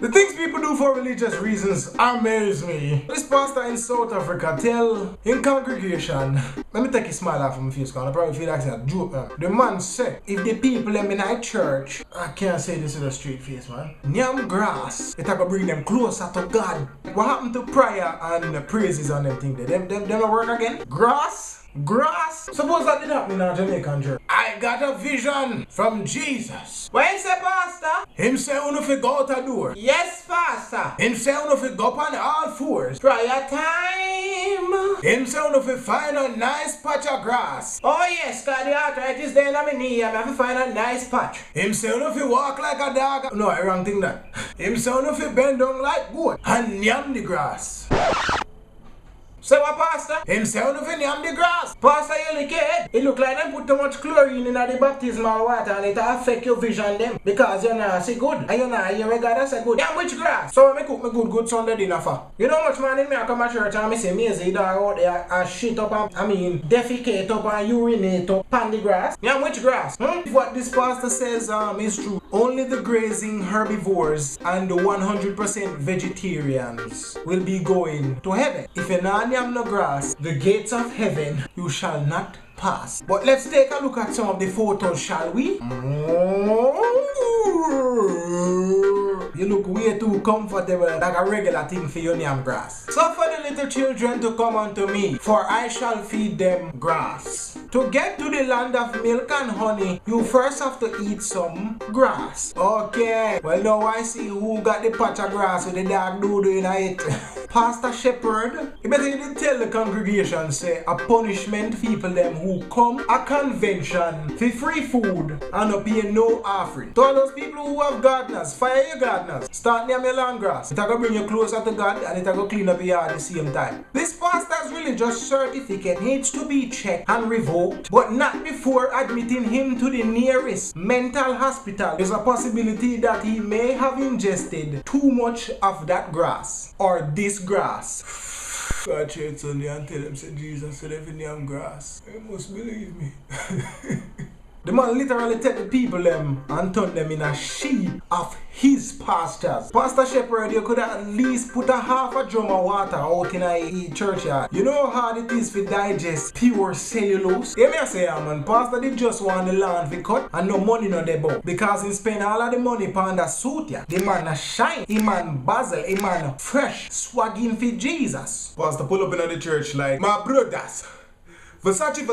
The things people do for religious reasons amaze me. This pastor in South Africa tell in congregation, let me take a smile off from my face because I probably feel like it's a joke. The man said, if the people them in our church, I can't say this with a straight face, man, nyam grass, it will bring them closer to God. What happened to prayer and praises and them things? Them don't work again? Grass? Suppose that did happen in our Jamaican church. I got a vision from Jesus. What you say, Pastor? Him say uno fi go out a door. Yes, Pastor. Him say uno fi go up on all fours. Prayer time. Him say uno fi find a nice patch of grass. Oh yes, cause the arthritis there in my knee. I have to find a nice patch. Him say uno fi walk like a dog. No, I wrong thing that. Him say uno fi bend down like goat and yam the grass. So what, Pastor? Him say uno fi yam the grass. Pastor, you look at it. It look like them put too much chlorine in the baptismal water and it affect your vision them. Because you're not see good. And you're not hear God say good. Yam which grass? So I cook me good Sunday dinner for. You know much man in me I come to church and I say Maisie dog out there and shit up and defecate up and urinate up on the grass. Yam which grass? What this pastor says is true. Only the grazing herbivores and the 100% vegetarians will be going to heaven. If you're not yam no grass, the gates of heaven you shall not pass. But let's take a look at some of the photos, shall we? You look way too comfortable like a regular thing for your yam grass. So for the little children to come unto me, for I shall feed them grass. To get to the land of milk and honey, you first have to eat some grass. Okay, well now I see who got the patch of grass with the dog doodoo in it. Pastor Shepherd, you better didn't tell the congregation say a punishment people them who come a convention for free food and not pay no offering. To all those people who have gardeners, fire your gardeners. Start near your land grass. It's going to bring you closer to God and it's going to clean up your yard at the same time. This pastor's religious certificate needs to be checked and revoked, but not before admitting him to the nearest mental hospital. There's a possibility that he may have ingested too much of that grass or this grass. God church Sunday and tell them say Jesus said if you have grass. You must believe me. The man literally take the people them and turn them in a sheep of his pastures. Pastor Shepherd, you could at least put a half a drum of water out in a churchyard. You know how hard it is to digest pure cellulose? You may say, man, Pastor did just want the land to cut and no money no dey bout. Because he spend all of the money upon the suit ya. The man a shine, the man basil, the man fresh, swagging for Jesus. Pastor pull up in the church like, my brothers. Versace.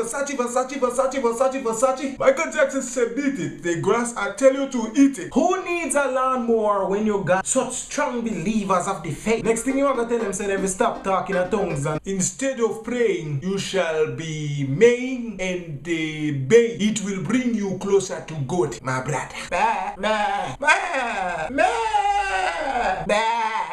Michael Jackson said beat it. The grass, I tell you to eat it. Who needs a lawnmower when you got such strong believers of the faith? Next thing you want to tell them, say they will stop talking in tongues and instead of praying, you shall be maying and bay. It will bring you closer to God, my brother.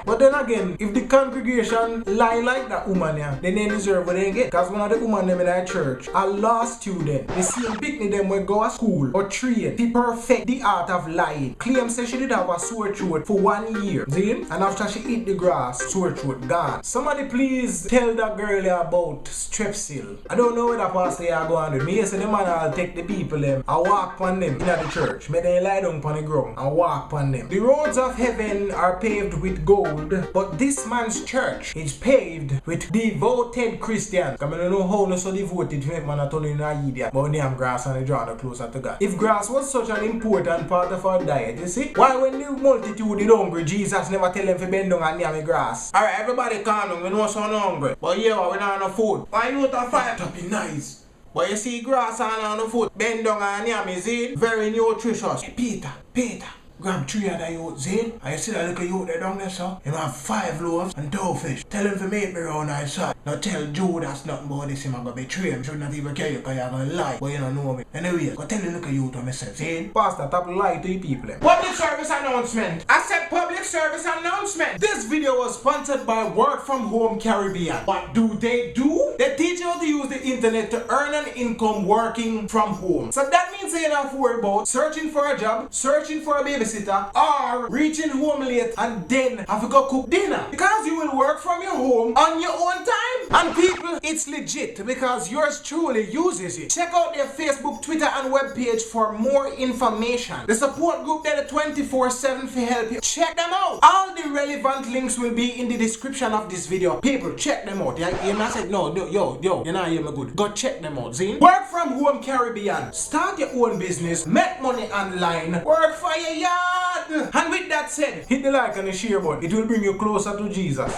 But then again, if the congregation lie like that woman, yeah, then they deserve what they get. Because one of the women them in that church, a law student, the same picnic them will go to school or train to perfect the art of lying. Claim say she did have a sore throat for 1 year. See? And after she eat the grass, sore throat gone. Somebody please tell that girl about strepsil. I don't know where the pastor are going with. Me say the man will take the people them and walk on them in the church. Make them lie down on the ground and walk on them. The roads of heaven are paved with gold, but this man's church is paved with devoted Christians. I don't know how so devoted to make man a turn in a idiot, but name grass and they draw no closer to God. If grass was such an important part of our diet, you see, why when the multitude is hungry, Jesus never tell them to bend down and name grass? Alright, everybody calm down, we know so hungry. But yeah, we don't have no food. Why you to fight up be nice? But you see grass and no food, bend down and name is it very nutritious. Hey, Peter. Grab 3 of the youth, Zane. And you see that little youth there down there, so? Him have 5 loaves and 2 fish. Tell him to make me round outside. Now tell Judas nothing about this, him gonna betray him. Should not even care you, because you're gonna lie. But you don't know me. Anyway, go tell the little youth what I said, Zane. Pastor, stop lying to the people. Public service announcement. I said public service announcement. This video was sponsored by Work From Home Caribbean. What do? They teach you how to use the internet to earn an income working from home. So that means you don't have to worry about searching for a job, searching for a babysitter, or reaching home late and then have to go cook dinner. Because you will work from your home on your own time. And people, it's legit because yours truly uses it. Check out their Facebook, Twitter, and webpage for more information. The support group there 24/7 for help you. Check them out. All the relevant links will be in the description of this video. People, check them out. Yeah, you know, I said, no, yo, you're not hear me good. Go check them out, see? Work from home Caribbean. Start your own business. Make money online. Work for your yard. And with that said, hit the like and the share button. It will bring you closer to Jesus.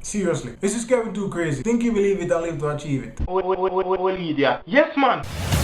Seriously, this is getting too crazy. Think you believe it and live to achieve it. Yes, man.